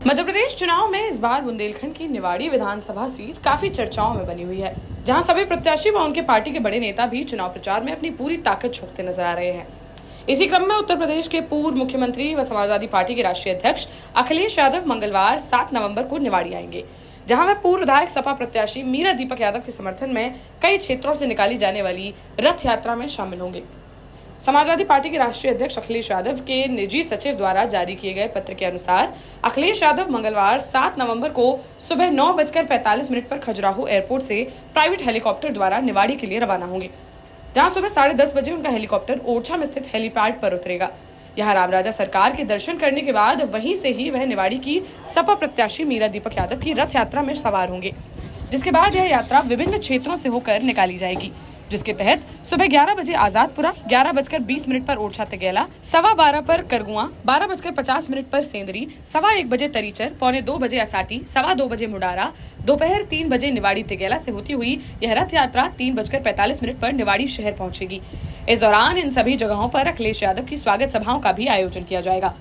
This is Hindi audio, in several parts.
मध्य प्रदेश चुनाव में इस बार बुंदेलखंड की निवाड़ी विधानसभा सीट काफी चर्चाओं में बनी हुई है, जहां सभी प्रत्याशी व उनके पार्टी के बड़े नेता भी चुनाव प्रचार में अपनी पूरी ताकत झोंकते नजर आ रहे हैं। इसी क्रम में उत्तर प्रदेश के पूर्व मुख्यमंत्री व समाजवादी पार्टी के राष्ट्रीय अध्यक्ष अखिलेश यादव मंगलवार 7 नवंबर को निवाड़ी आएंगे, जहां वे पूर्व विधायक सपा प्रत्याशी मीरा दीपक यादव के समर्थन में कई क्षेत्रों से निकाली जाने वाली रथ यात्रा में शामिल होंगे। समाजवादी पार्टी के राष्ट्रीय अध्यक्ष अखिलेश यादव के निजी सचिव द्वारा जारी किए गए पत्र के अनुसार अखिलेश यादव मंगलवार 7 नवंबर को सुबह 9:45 पर खजुराहो एयरपोर्ट से प्राइवेट हेलीकॉप्टर द्वारा निवाड़ी के लिए रवाना होंगे, जहां सुबह 10:30 बजे उनका हेलीकॉप्टर ओरछा में स्थित हेलीपैड पर उतरेगा। यहां रामराजा सरकार के दर्शन करने के बाद वहीं से ही वह निवाड़ी की सपा प्रत्याशी मीरा दीपक यादव की रथ यात्रा में सवार होंगे, जिसके बाद यह यात्रा विभिन्न क्षेत्रों से होकर निकाली जाएगी, जिसके तहत सुबह 11 बजे आजादपुरा, 11:20 पर ओरछा तेगेला, 12:15 पर करगुआ, 12:50 पर सेंदरी, 1:15 बजे तरीचर, 1:45 बजे असाटी, 2:15 बजे मुडारा, दोपहर 3 बजे निवाड़ी तेगेला से होती हुई यह रथ यात्रा 3:45 पर निवाड़ी शहर पहुंचेगी। इस दौरान इन सभी जगहों पर अखिलेश यादव की स्वागत सभाओं का भी आयोजन किया जाएगा।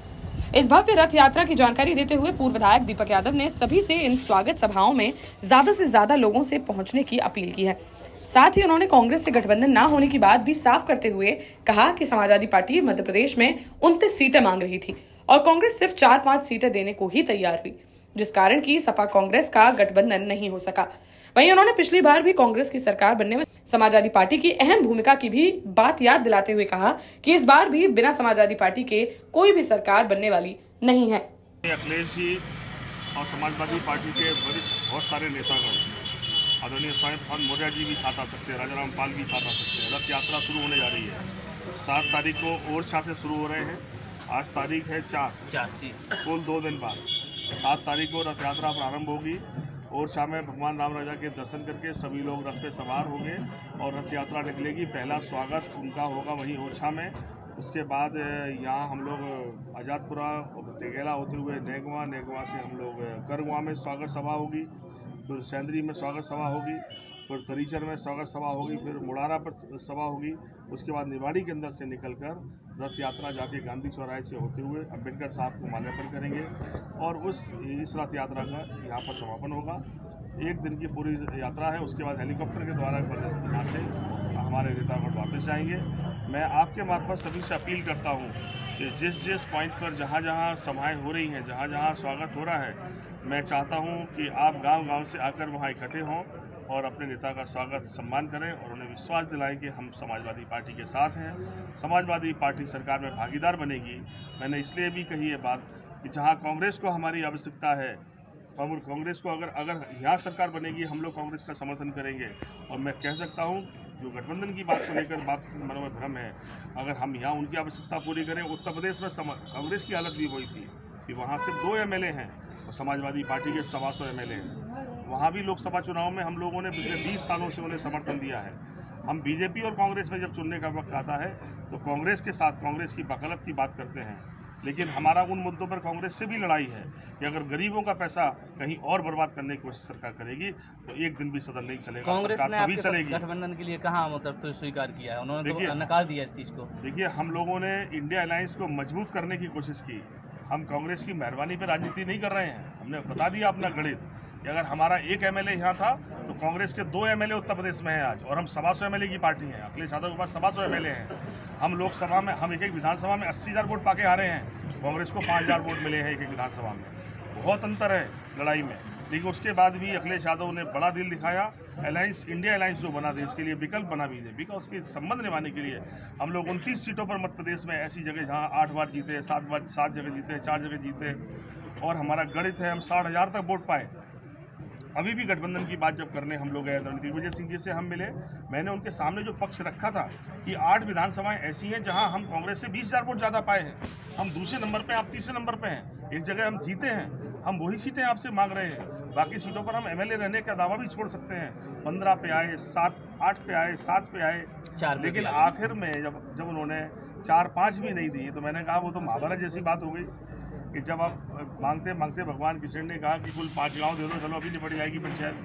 इस भव्य रथ यात्रा की जानकारी देते हुए पूर्व विधायक दीपक यादव ने सभी से इन स्वागत सभाओं में ज्यादा से ज्यादा लोगों से पहुंचने की अपील की है। साथ ही उन्होंने कांग्रेस से गठबंधन न होने की बात भी साफ करते हुए कहा कि समाजवादी पार्टी मध्य प्रदेश में 29 सीटें मांग रही थी और कांग्रेस सिर्फ 4-5 सीटें देने को ही तैयार हुई, जिस कारण की सपा कांग्रेस का गठबंधन नहीं हो सका। वहीं उन्होंने पिछली बार भी कांग्रेस की सरकार बनने में समाजवादी पार्टी की अहम भूमिका की भी बात याद दिलाते हुए कहा कि इस बार भी बिना समाजवादी पार्टी के कोई भी सरकार बनने वाली नहीं है। अखिलेश जी और समाजवादी पार्टी के वरिष्ठ बहुत सारे नेतागण, आदरणीय स्वामी प्रसाद मौर्य जी भी साथ आ सकते हैं, राजा रामपाल भी साथ आ सकते हैं। रथ यात्रा शुरू होने जा रही है। 7 तारीख को ओरछा से शुरू हो रहे हैं। आज तारीख है 4 कुल 2 दिन बाद 7 तारीख को रथ यात्रा प्रारंभ होगी। ओरछा में भगवान राम राजा के दर्शन करके सभी लोग रथ पे सवार होंगे और रथ यात्रा निकलेगी। पहला स्वागत उनका होगा वहीं ओरछा में। उसके बाद यहाँ हम लोग आजादपुरा तेगेला होते हुए नेगवा से हम लोग करगुआ में स्वागत सभा होगी, फिर सेंदरी में स्वागत सभा होगी, फिर तरीचर में स्वागत सभा होगी, फिर मुडारा पर सभा होगी। उसके बाद निवाड़ी के अंदर से निकलकर रथ यात्रा जाके गांधी चौराहे से होते हुए अम्बेडकर साहब को माल्यार्पण करेंगे और इस रथ यात्रा का यहाँ पर समापन होगा। 1 दिन की पूरी यात्रा है। उसके बाद हेलीकॉप्टर के द्वारा यहाँ से हमारे नेतागण वापस जाएंगे। मैं आपके मार्फत सभी से अपील करता हूँ कि जिस पॉइंट पर जहाँ सभाएँ हो रही हैं, जहाँ स्वागत हो रहा है, मैं चाहता हूँ कि आप गांव से आकर वहाँ इकट्ठे हों और अपने नेता का स्वागत सम्मान करें और उन्हें विश्वास दिलाएं कि हम समाजवादी पार्टी के साथ हैं। समाजवादी पार्टी सरकार में भागीदार बनेगी। मैंने इसलिए भी कही ये बात कि जहाँ कांग्रेस को हमारी आवश्यकता है, कांग्रेस को अगर यहाँ सरकार बनेगी, हम लोग कांग्रेस का समर्थन करेंगे। और मैं कह सकता हूँ जो गठबंधन की बात को लेकर बात मनों में भ्रम है, अगर हम यहाँ उनकी आवश्यकता पूरी करें। उत्तर प्रदेश में कांग्रेस की हालत भी वही थी कि वहाँ सिर्फ 2 एमएलए हैं और समाजवादी पार्टी के 125 एमएलए हैं। वहाँ भी लोकसभा चुनाव में हम लोगों ने पिछले 20 सालों से उन्हें समर्थन दिया है। हम बीजेपी और कांग्रेस में जब चुनने का वक्त आता है तो कांग्रेस के साथ कांग्रेस की वकालत की बात करते हैं, लेकिन हमारा उन मुद्दों पर कांग्रेस से भी लड़ाई है कि अगर गरीबों का पैसा कहीं और बर्बाद करने की कोशिश सरकार करेगी तो एक दिन भी सदन नहीं चलेगा। कांग्रेस ने आपके गठबंधन के लिए कहाँ तो स्वीकार किया है, उन्होंने तो नकार दिया इस चीज़ को। देखिए, हम लोगों ने इंडिया अलायंस को मजबूत करने की कोशिश की। हम कांग्रेस की मेहरबानी पर राजनीति नहीं कर रहे हैं। हमने बता दिया अपना गणित कि अगर हमारा 1 एमएलए यहाँ था तो कांग्रेस के 2 एमएलए उत्तर प्रदेश में हैं आज, और हम 125 एमएलए की पार्टी हैं। अखिलेश यादव के पास 125 एमएलए हैं। हम लोकसभा में हम एक विधानसभा में 80,000 वोट पाके हारे हैं। कांग्रेस को 5,000 वोट मिले हैं एक विधानसभा में। बहुत अंतर है लड़ाई में। लेकिन उसके बाद भी अखिलेश यादव ने बड़ा दिल दिखाया। इंडिया अलायंस जो बना देश के लिए विकल्प बना बीजेपी का, उसके संबंध निभाने के लिए हम लोग 29 सीटों पर मध्य प्रदेश में, ऐसी जगह जहां 8 बार जीते, 7 जगह जीते, 4 जगह जीते, और हमारा गणित है हम 60,000 तक वोट पाए। अभी भी गठबंधन की बात जब करने हम लोग गए, दिग्विजय सिंह जी से हम मिले, मैंने उनके सामने जो पक्ष रखा था कि 8 विधानसभाएं ऐसी हैं जहां हम कांग्रेस से 20,000 वोट ज़्यादा पाए हैं। हम दूसरे नंबर पे, आप तीसरे नंबर पे हैं। एक जगह हम जीते हैं, हम वही सीटें आपसे मांग रहे हैं। बाकी सीटों पर हम एमएलए रहने का दावा भी छोड़ सकते हैं। 15 पे आए, 8 पे आए, 7 पे आए, 4 लेकिन आखिर में जब उन्होंने 4-5 भी नहीं दी तो मैंने कहा वो तो महाभारत जैसी बात हो गई। कि जब आप मांगते मांगते भगवान किशन ने कहा कि कुल 5 गांव दे दो, चलो अभी निपट जाएगी पंचायत।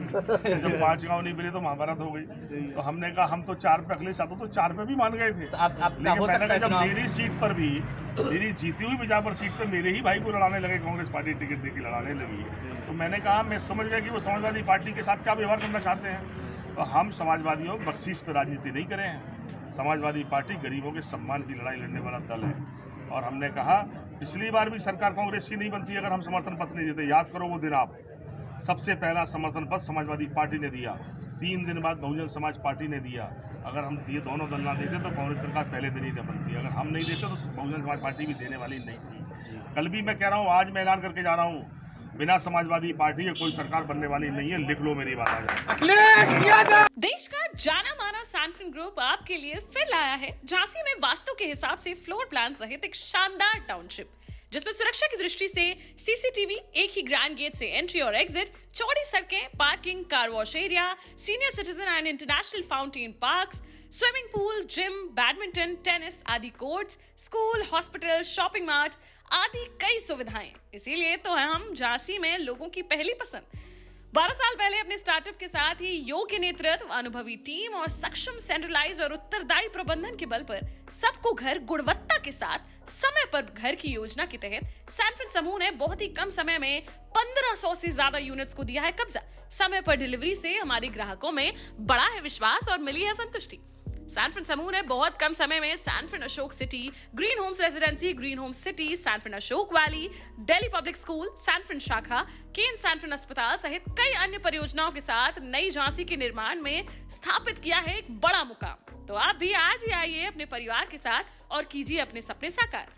जब 5 गांव नहीं मिले तो महाभारत हो गई। तो हमने कहा हम तो 4 पे अखिलेश यादव तो 4 पे भी मान गए थे। लेकिन मैंने कहा जब मेरी सीट पर भी, मेरी जीती हुई बीजापुर सीट पर मेरे ही भाई को लड़ाने लगे, कांग्रेस पार्टी टिकट देके लड़ाने लगी, तो मैंने कहा मैं समझ गया कि वो समाजवादी पार्टी के साथ क्या व्यवहार करना चाहते हैं। तो हम समाजवादियों बख्शीश पर राजनीति नहीं करे हैं। समाजवादी पार्टी गरीबों के सम्मान की लड़ाई लड़ने वाला दल है। और हमने कहा पिछली बार भी सरकार कांग्रेस की नहीं बनती अगर हम समर्थन पत्र नहीं देते। याद करो वो दिन आप, सबसे पहला समर्थन पत्र समाजवादी पार्टी ने दिया, 3 दिन बाद बहुजन समाज पार्टी ने दिया। अगर हम ये दोनों दल ना देते तो कांग्रेस सरकार पहले दिन ही बनती। अगर हम नहीं देते तो बहुजन समाज पार्टी भी देने वाली नहीं थी। कल भी मैं कह रहा हूँ, आज मैं ऐलान करके जा रहा हूँ, बिना समाजवादी पार्टी के कोई सरकार बनने वाली नहीं है। लिख लो मेरी बात आज। देश का जाना माना सैनफिन ग्रुप आपके लिए फिर लाया है झांसी में वास्तु के हिसाब से फ्लोर प्लान सहित एक शानदार टाउनशिप, जिसमें सुरक्षा की दृष्टि से सीसीटीवी, एक ही ग्रैंड गेट से एंट्री और एग्जिट, चौड़ी सड़कें, parking, car wash area, senior citizen and international fountain parks, swimming pool, gym, badminton, tennis आदि courts, school, hospital, shopping mart आदि कई सुविधाएं। इसीलिए तो हम झांसी में लोगों की पहली पसंद। 12 साल पहले अपने स्टार्टअप के साथ ही योग्य नेतृत्व, अनुभवी टीम और सक्षम सेंट्रलाइज और उत्तरदायी प्रबंधन के बल पर सबको घर गुणवत्ता के साथ समय पर घर की योजना के तहत सैनफिन समूह ने बहुत ही कम समय में 1500 से ज्यादा यूनिट्स को दिया है कब्जा। समय पर डिलीवरी से हमारे ग्राहकों में बड़ा है विश्वास और मिली है संतुष्टि। सैनफिन समूह ने बहुत कम समय में Sanfin Ashok city, green homes residency, green homes city, Sanfin Ashok valley, Delhi public school, Sanfin शाखा, केन सैनफिन अस्पताल सहित कई अन्य परियोजनाओं के साथ नई झांसी के निर्माण में स्थापित किया है एक बड़ा मुकाम। तो आप भी आज ही आइए अपने परिवार के साथ और कीजिए अपने सपने साकार।